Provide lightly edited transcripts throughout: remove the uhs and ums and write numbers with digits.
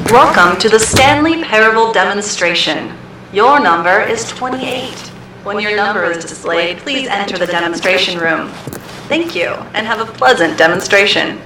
Welcome to the Stanley Parable demonstration. Your number is 28. When your number is displayed, please enter the demonstration room. Thank you, and have a pleasant demonstration.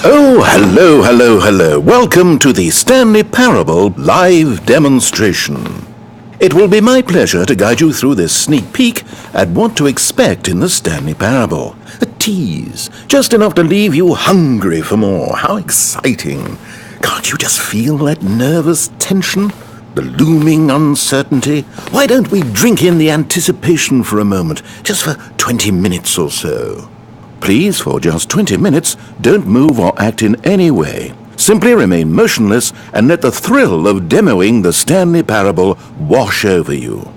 Oh, hello. Welcome to the Stanley Parable live demonstration. It will be my pleasure to guide you through this sneak peek at what to expect in the Stanley Parable. A tease, just enough to leave you hungry for more. How exciting. Can't you just feel that nervous tension? The looming uncertainty? Why don't we drink in the anticipation for a moment, just for 20 minutes or so? Please, for just 20 minutes, don't move or act in any way. Simply remain motionless and let the thrill of demoing the Stanley Parable wash over you.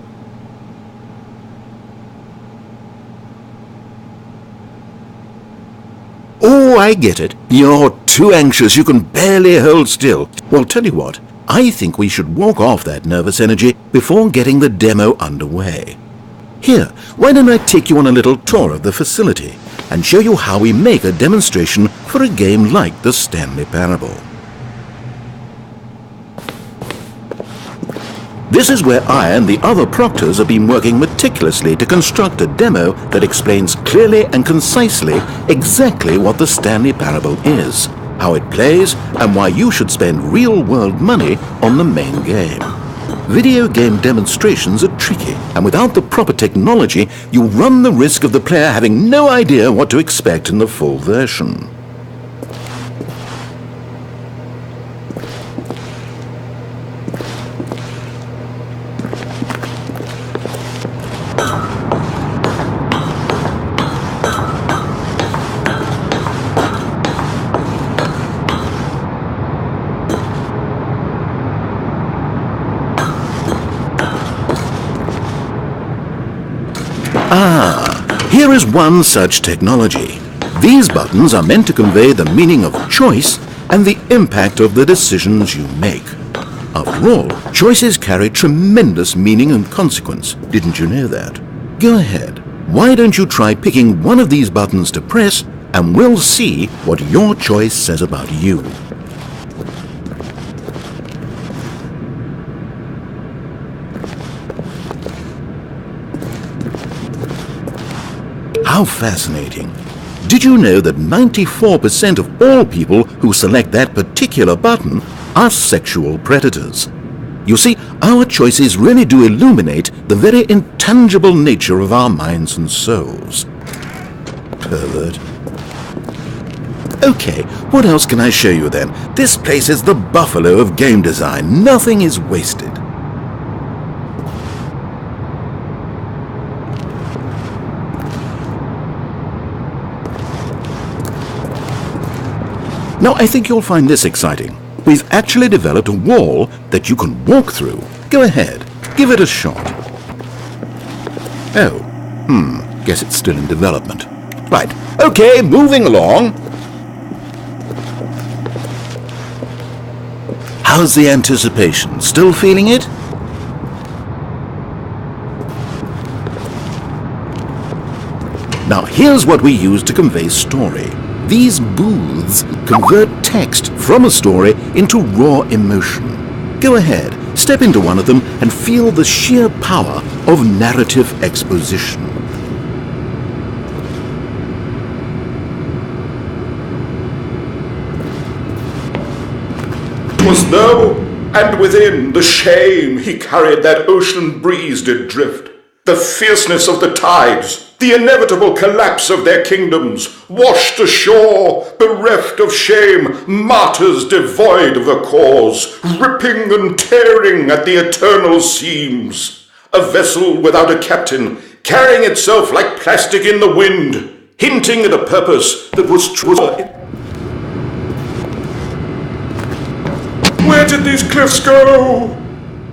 Oh, I get it. You're too anxious. You can barely hold still. Well, tell you what. I think we should walk off that nervous energy before getting the demo underway. Here, why don't I take you on a little tour of the facility and show you how we make a demonstration for a game like the Stanley Parable. This is where I and the other proctors have been working meticulously to construct a demo that explains clearly and concisely exactly what the Stanley Parable is, how it plays, and why you should spend real-world money on the main game. Video game demonstrations are tricky, and without the proper technology, you run the risk of the player having no idea what to expect in the full version. Here is one such technology. These buttons are meant to convey the meaning of choice and the impact of the decisions you make. After all, choices carry tremendous meaning and consequence. Didn't you know that? Go ahead. Why don't you try picking one of these buttons to press, and we'll see what your choice says about you. How fascinating. Did you know that 94% of all people who select that particular button are sexual predators? You see, our choices really do illuminate the very intangible nature of our minds and souls. Pervert. Okay, what else can I show you then? This place is the buffalo of game design. Nothing is wasted. Now, I think you'll find this exciting. We've actually developed a wall that you can walk through. Go ahead, give it a shot. Oh, guess it's still in development. Right, okay, moving along. How's the anticipation? Still feeling it? Now, here's what we use to convey story. These booths convert text from a story into raw emotion. Go ahead, step into one of them and feel the sheer power of narrative exposition. Was low, and within the shame he carried that ocean breeze did drift. The fierceness of the tides, the inevitable collapse of their kingdoms, washed ashore, bereft of shame, martyrs devoid of a cause, ripping and tearing at the eternal seams. A vessel without a captain, carrying itself like plastic in the wind, hinting at a purpose that was true. Where did these cliffs go?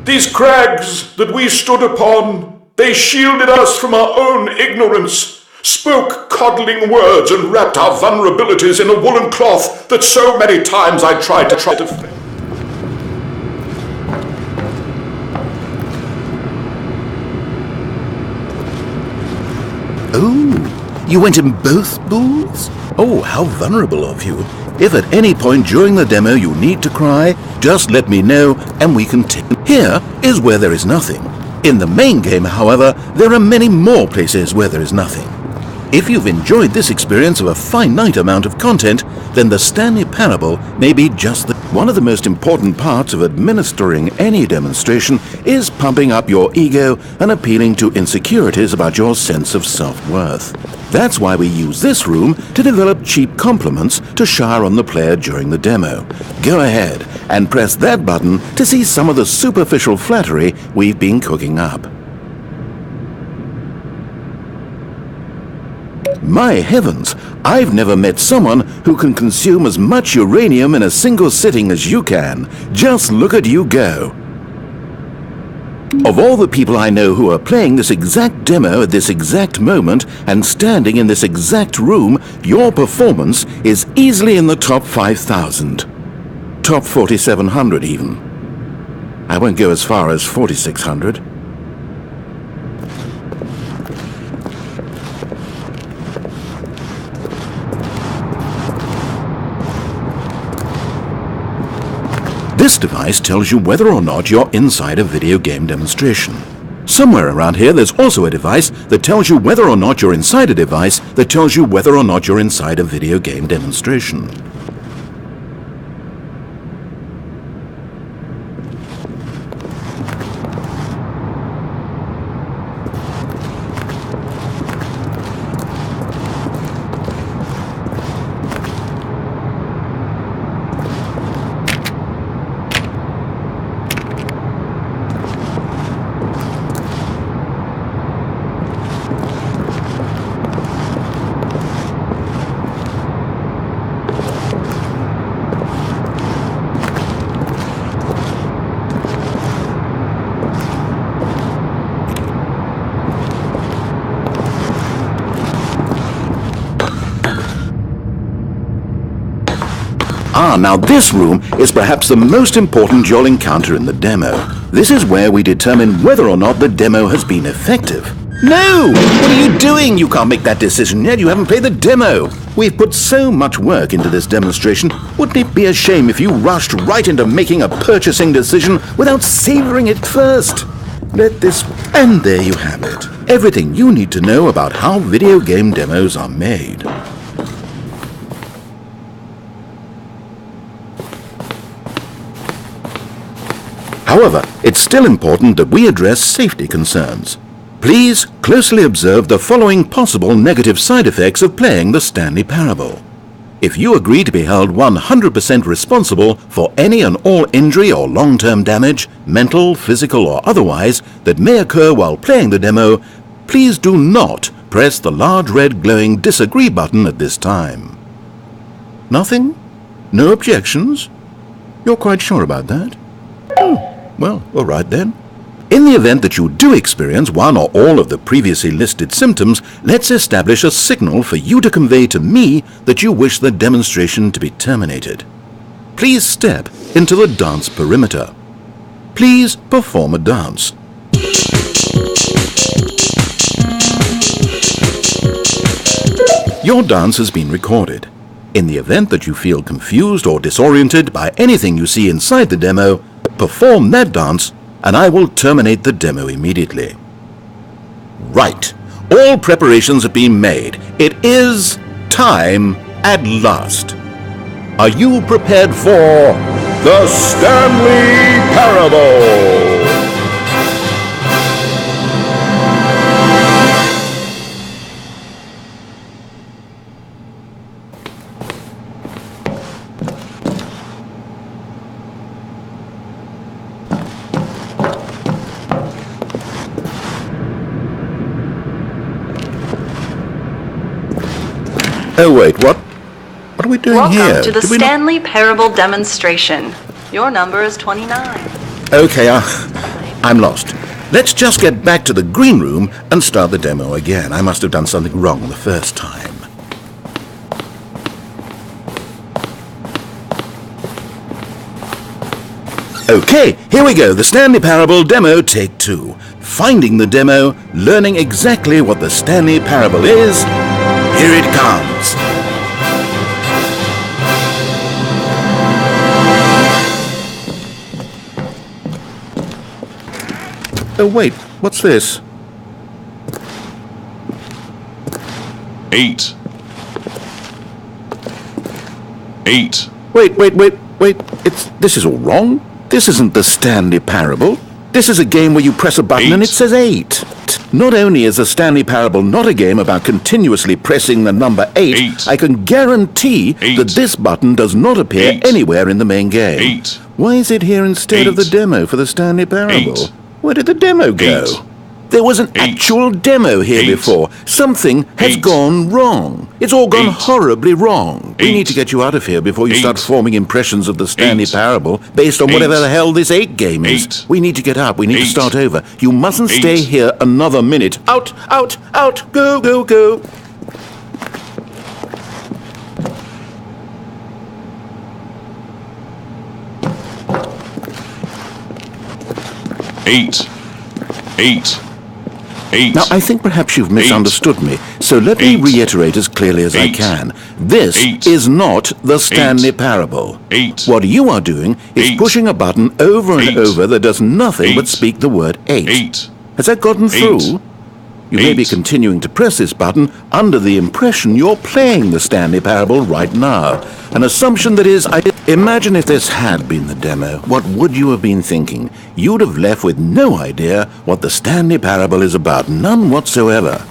These crags that we stood upon, they shielded us from our own ignorance, spoke coddling words and wrapped our vulnerabilities in a woolen cloth that so many times I tried to Oh, you went in both booths? Oh, how vulnerable of you. If at any point during the demo you need to cry, just let me know and we can take. Here is where there is nothing. In the main game, however, there are many more places where there is nothing. If you've enjoyed this experience of a finite amount of content, then the Stanley Parable may be just one of the most important parts of administering any demonstration is pumping up your ego and appealing to insecurities about your sense of self-worth. That's why we use this room to develop cheap compliments to shower on the player during the demo. Go ahead and press that button to see some of the superficial flattery we've been cooking up. My heavens, I've never met someone who can consume as much uranium in a single sitting as you can. Just look at you go. Of all the people I know who are playing this exact demo at this exact moment and standing in this exact room, your performance is easily in the top 5,000. Top 4,700 even. I won't go as far as 4,600. This device tells you whether or not you're inside a video game demonstration. Somewhere around here there's also a device that tells you whether or not you're inside a device that tells you whether or not you're inside a video game demonstration. Now this room is perhaps the most important you'll encounter in the demo. This is where we determine whether or not the demo has been effective. No! What are you doing? You can't make that decision yet. You haven't played the demo. We've put so much work into this demonstration. Wouldn't it be a shame if you rushed right into making a purchasing decision without savoring it first? Let this... And there you have it. Everything you need to know about how video game demos are made. However, it's still important that we address safety concerns. Please closely observe the following possible negative side effects of playing the Stanley Parable. If you agree to be held 100% responsible for any and all injury or long-term damage, mental, physical or otherwise, that may occur while playing the demo, please do not press the large red glowing disagree button at this time. Nothing? No objections? You're quite sure about that? Well, all right then. In the event that you do experience one or all of the previously listed symptoms, let's establish a signal for you to convey to me that you wish the demonstration to be terminated. Please step into the dance perimeter. Please perform a dance. Your dance has been recorded. In the event that you feel confused or disoriented by anything you see inside the demo, perform that dance and I will terminate the demo immediately. Right. All preparations have been made. It is time at last. Are you prepared for the Stanley Parable? Oh wait, what? What are we doing here? Welcome to the Stanley Parable demonstration. Your number is 29. Okay, I'm lost. Let's just get back to the green room and start the demo again. I must have done something wrong the first time. Okay, here we go. The Stanley Parable demo, take 2. Finding the demo, learning exactly what the Stanley Parable is. Here it comes. Oh wait, what's this? 8. 8. Wait, this is all wrong. This isn't the Stanley Parable. This is a game where you press a button and it says 8. Not only is the Stanley Parable not a game about continuously pressing the number 8, I can guarantee that this button does not appear anywhere in the main game. Why is it here instead of the demo for the Stanley Parable? Where did the demo go? There was an actual demo here before. Something has gone wrong. It's all gone horribly wrong. We need to get you out of here before you start forming impressions of the Stanley Parable based on whatever the hell this 8 game is. We need to get out. We need to start over. You mustn't stay here another minute. Out, out, out. Go, go, go. Eight. Now, I think perhaps you've misunderstood me, so let me reiterate as clearly as I can. This is not the Stanley Parable. What you are doing is pushing a button over and over that does nothing but speak the word 8. Has that gotten through? You may be continuing to press this button under the impression you're playing the Stanley Parable right now. An assumption that is, imagine if this had been the demo. What would you have been thinking? You'd have left with no idea what the Stanley Parable is about. None whatsoever.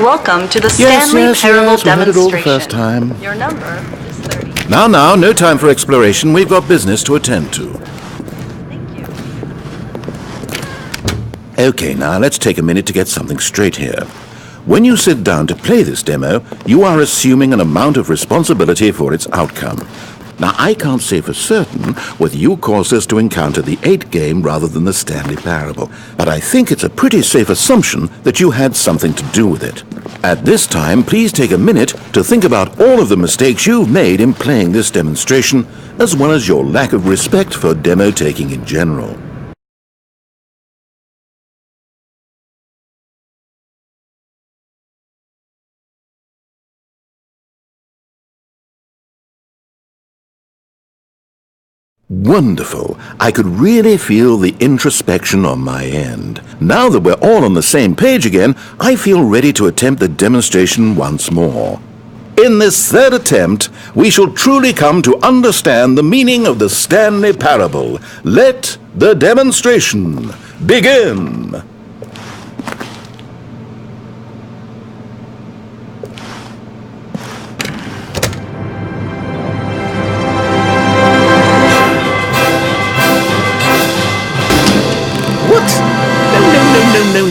Welcome to the Yes, Stanley yes, Parable yes, we heard it all the demonstration. first time. Your number is 30. Now, no time for exploration. We've got business to attend to. Thank you. Okay, now let's take a minute to get something straight here. When you sit down to play this demo, you are assuming an amount of responsibility for its outcome. Now, I can't say for certain whether you caused us to encounter the 8 game rather than the Stanley Parable, but I think it's a pretty safe assumption that you had something to do with it. At this time, please take a minute to think about all of the mistakes you've made in playing this demonstration, as well as your lack of respect for demo taking in general. Wonderful. I could really feel the introspection on my end. Now that we're all on the same page again, I feel ready to attempt the demonstration once more. In this third attempt, we shall truly come to understand the meaning of the Stanley Parable. Let the demonstration begin.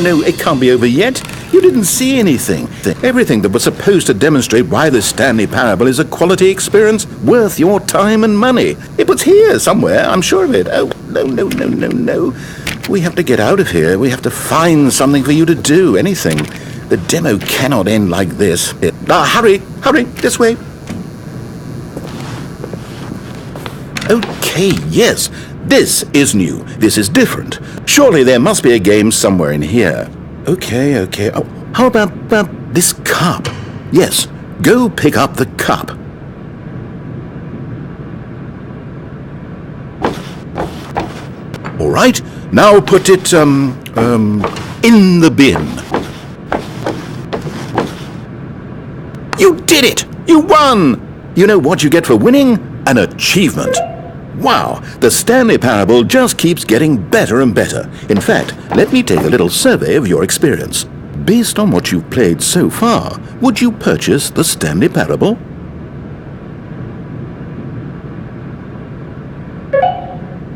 No, it can't be over yet. You didn't see anything. Everything that was supposed to demonstrate why the Stanley Parable is a quality experience worth your time and money. It was here somewhere, I'm sure of it. Oh, no. We have to get out of here. We have to find something for you to do, anything. The demo cannot end like this. Hurry, this way. Okay, yes. This is new. This is different. Surely there must be a game somewhere in here. Okay. Oh, how about this cup? Yes, go pick up the cup. All right, now put it, in the bin. You did it! You won! You know what you get for winning? An achievement. Wow, the Stanley Parable just keeps getting better and better. In fact, let me take a little survey of your experience. Based on what you've played so far, would you purchase the Stanley Parable?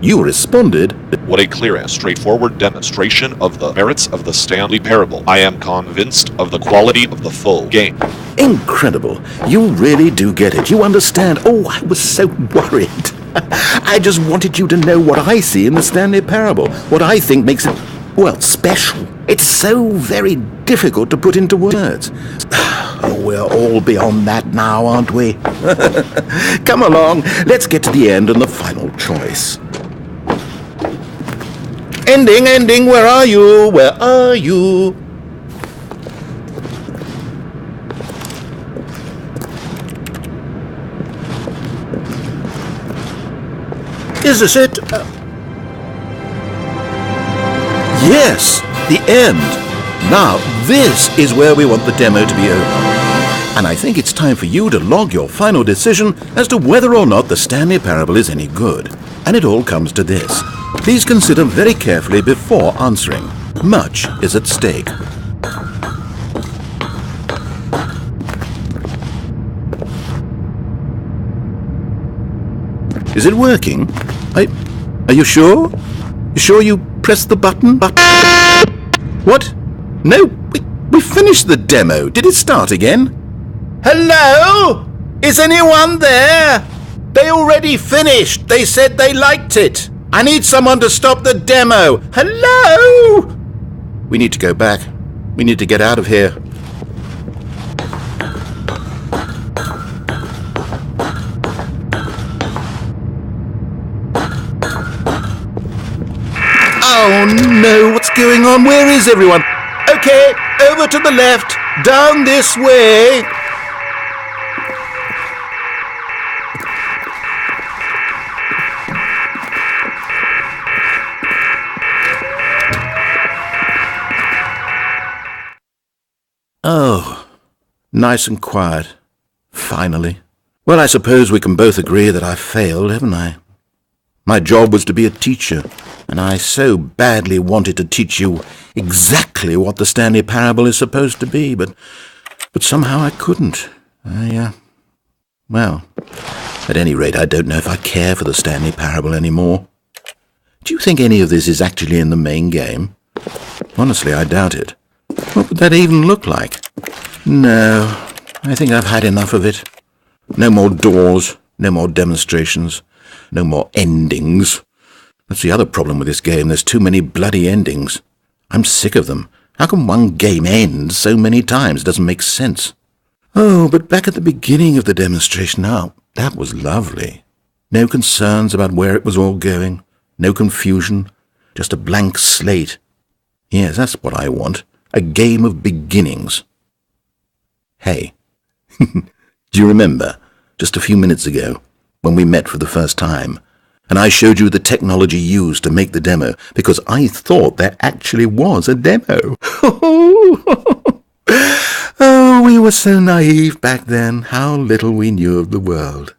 You responded, What a clear and straightforward demonstration of the merits of the Stanley Parable. I am convinced of the quality of the full game. incredible. You really do get it. You understand. Oh, I was so worried. I just wanted you to know what I see in the Stanley Parable, what I think makes it, well, special. It's so very difficult to put into words. Oh, we're all beyond that now, aren't we? Come along, let's get to the end and the final choice. Ending, where are you? Where are you? Is this it? Yes, the end. Now, this is where we want the demo to be over. And I think it's time for you to log your final decision as to whether or not the Stanley Parable is any good. And it all comes to this. Please consider very carefully before answering. Much is at stake. Is it working? Are you sure? You sure you pressed the button? What? No, we finished the demo. Did it start again? Hello? Is anyone there? They already finished. They said they liked it. I need someone to stop the demo. Hello? We need to go back. We need to get out of here. Oh no, what's going on? Where is everyone? Okay, over to the left, down this way. Oh, nice and quiet. Finally. Well, I suppose we can both agree that I failed, haven't I? My job was to be a teacher, and I so badly wanted to teach you exactly what the Stanley Parable is supposed to be, but somehow I couldn't. Well, at any rate, I don't know if I care for the Stanley Parable anymore. Do you think any of this is actually in the main game? Honestly, I doubt it. What would that even look like? No, I think I've had enough of it. No more doors, no more demonstrations, no more endings. That's the other problem with this game. There's too many bloody endings. I'm sick of them. How can one game end so many times? It doesn't make sense. Oh, but back at the beginning of the demonstration, now, that was lovely. No concerns about where it was all going. No confusion. Just a blank slate. Yes, that's what I want. A game of beginnings. Hey, do you remember, just a few minutes ago, when we met for the first time, and I showed you the technology used to make the demo, because I thought there actually was a demo. Oh, we were so naive back then, how little we knew of the world.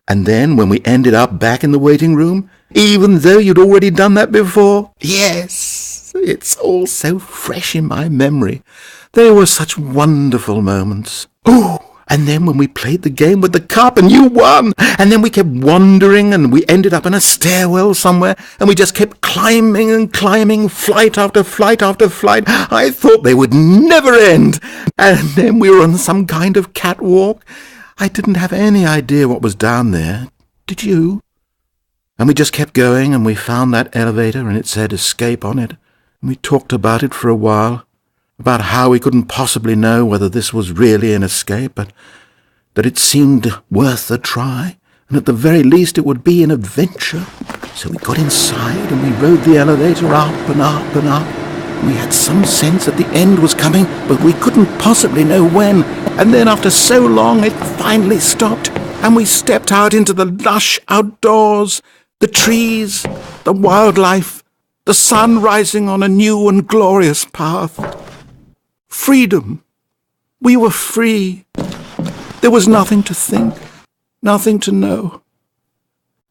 And then, when we ended up back in the waiting room, even though you'd already done that before, yes, it's all so fresh in my memory. They were such wonderful moments. Oh, and then when we played the game with the cup and you won, and then we kept wandering and we ended up in a stairwell somewhere and we just kept climbing and climbing, flight after flight after flight. I thought they would never end. And then we were on some kind of catwalk. I didn't have any idea what was down there. Did you? And we just kept going and we found that elevator and it said escape on it. And we talked about it for a while. About how we couldn't possibly know whether this was really an escape, but that it seemed worth a try, and at the very least it would be an adventure. So we got inside and we rode the elevator up and up and up. We had some sense that the end was coming, but we couldn't possibly know when. And then after so long it finally stopped, and we stepped out into the lush outdoors, the trees, the wildlife, the sun rising on a new and glorious path. Freedom. We were free. There was nothing to think, nothing to know.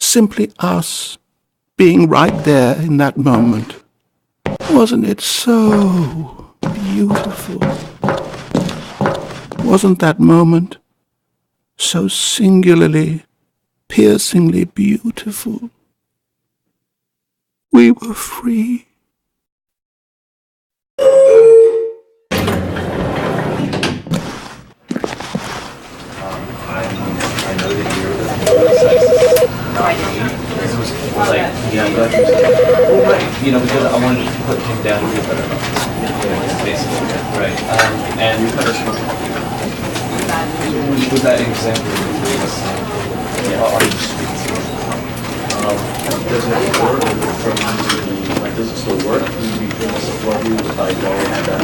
Simply us being right there in that moment. Wasn't it so beautiful? Wasn't that moment so singularly, piercingly beautiful? We were free. Because I wanted to put him down here, basically, right? And with that example, on the streets, does it work from does it still work? Do you support you with like all of that?